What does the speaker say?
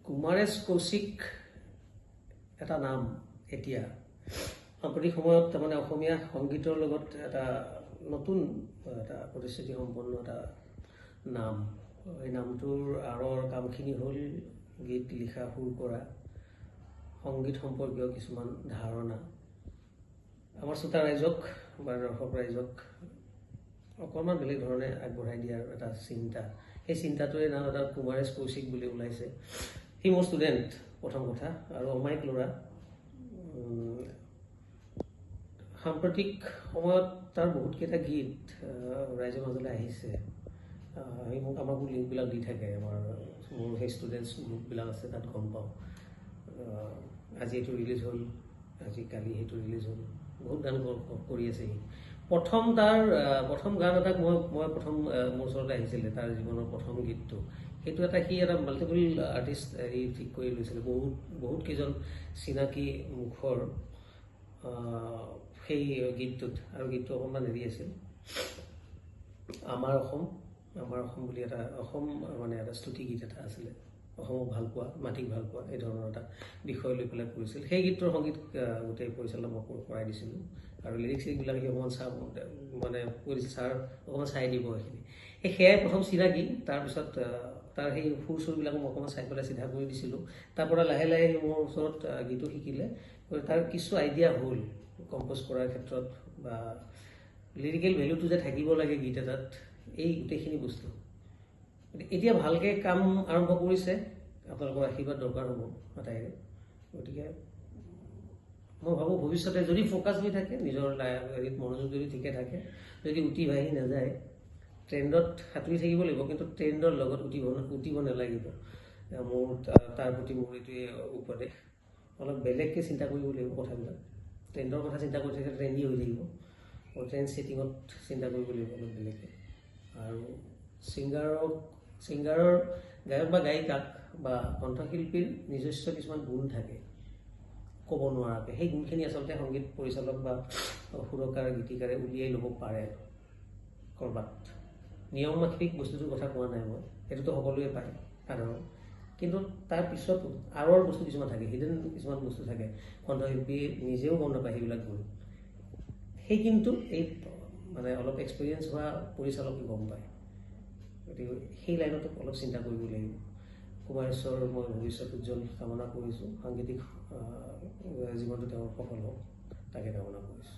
কুমাৰেশ কৌশিক এটা নাম এতিয়া সাম্প্ৰতিক সময়ত তাৰমানে অসমীয়া সংগীতৰ লগত এটা নতুন এটা প্ৰতিশ্ৰুতি সম্পন্ন এটা নাম। এই নামটোৰ আঁৰৰ কামখিনি হ'ল গীত লিখা সুৰ কৰা সংগীত সম্পৰ্কীয় কিছুমান ধাৰণা আমাৰ শ্ৰোতা ৰাইজক বা দৰ্শক ৰাইজক অকণমান বেলেগ ধৰণে আগবঢ়াই দিয়াৰ এটা চিন্তা। সেই চিন্তাটোৱে নাম এটা কুমাৰেশ কৌশিক বুলি ওলাইছে। সি মোৰ ষ্টুডেণ্ট প্ৰথম কথা আৰু অমায়িক ল'ৰা। সাম্প্ৰতিক সময়ত তাৰ বহুতকেইটা গীত ৰাইজৰ মাজলৈ আহিছে। সি মোক আমাকো লিংকবিলাক দি থাকে। মোৰ সেই ষ্টুডেণ্টছ গ্ৰুপবিলাক আছে, তাত গম পাওঁ। আজি এইটো ৰিলিজ হ'ল, আজি কালি সেইটো ৰিলিজ হ'ল। বহুত গান কৰি আছে সি। প্ৰথম গান এটাক মই প্ৰথম মোৰ ওচৰলৈ আহিছিলে, তাৰ জীৱনৰ প্ৰথম গীতটো। সেইটো সি এটা মাল্টিপল আৰ্টিষ্ট ঠিক কৰি লৈছিলে। বহুত কেইজন চিনাকি মুখৰ সেই গীতটোত। আৰু গীতটো অকণমান আছিল, আমাৰ অসম বুলি এটা অসম মানে এটা স্তুতি গীত এটা আছিলে। অসমক ভাল পোৱা, মাটিক ভাল পোৱা, এই ধৰণৰ এটা বিষয় লৈ পেলাই কৰিছিল। সেই গীতটোৰ সংগীত গোটেই পৰিচালনা মই কৰাই দিছিলোঁ। আৰু লিৰিক্সবিলাক সি অকণমান মানে কৈ দিছিল, ছাৰ অকণমান চাই দিব এইখিনি। সেয়াই প্ৰথম চিনাকি। তাৰপিছত তাৰ সেই সুৰ চুৰবিলাক মই অকণমান চাই পেলাই চিধা কৰি দিছিলোঁ। তাৰপৰা লাহে লাহে মোৰ ওচৰত গীতো শিকিলে। তাৰ কিছু আইডিয়া হ'ল কম্প'জ কৰাৰ ক্ষেত্ৰত বা লিৰিকেল ভেলুটো যে থাকিব লাগে গীত এটাত, এই গোটেইখিনি বস্তু এতিয়া ভালকৈ কাম আৰম্ভ কৰিছে। আপোনালোকৰ আশীৰ্বাদ দৰকাৰ হ'ব আটাইৰে। গতিকে মই ভাবোঁ ভৱিষ্যতে যদি ফ'কাছ হৈ থাকে, নিজৰ হেৰিত মনোযোগ যদি ঠিকে থাকে, যদি উঠি ভাহি নাযায়, ট্ৰেণ্ডত সাঁতুৰি থাকিব লাগিব, কিন্তু ট্ৰেণ্ডৰ লগত উঠিব নালাগিব। মোৰ তাৰ প্ৰতি মোৰ এইটোৱে উপদেশ। অলপ বেলেগকৈ চিন্তা কৰিব লাগিব কথাবিলাক। ট্ৰেণ্ডৰ কথা চিন্তা কৰি থাকিলে ট্ৰেণ্ডি হৈ থাকিব। ট্ৰেণ্ড ছেটিঙত চিন্তা কৰিব লাগিব অলপ বেলেগকৈ। আৰু ছিংগাৰৰ গায়ক বা গায়িকাক বা কণ্ঠশিল্পীৰ নিজস্ব কিছুমান গুণ থাকে ক'ব নোৱাৰাকৈ। সেই গুণখিনি আচলতে সংগীত পৰিচালক বা সুৰকাৰ গীতিকাৰে উলিয়াই ল'ব পাৰে ক'ৰবাত। নিয়ম মাফিক বস্তুটোৰ কথা কোৱা নাই মই, সেইটোতো সকলোৱে পায় সাধাৰণ। কিন্তু তাৰ পিছতো আঁৰৰ বস্তু কিছুমান থাকে, হিডেন কিছুমান বস্তু থাকে, কণ্ঠশিল্পীয়ে নিজেও গম নাপায় সেইবিলাক গুণ। সেই কিন্তু এই মানে অলপ এক্সপিৰিয়েঞ্চ হোৱা পৰিচালকে গম পায়। গতিকে সেই লাইনতো অলপ চিন্তা কৰিব লাগিব। কুমাৰেশ্বৰ মই ভৱিষ্যত উজ্জ্বল কামনা কৰিছোঁ। সাংগীতিক জীৱনটো তেওঁৰ সফল হওক, তাকে কামনা কৰিছোঁ।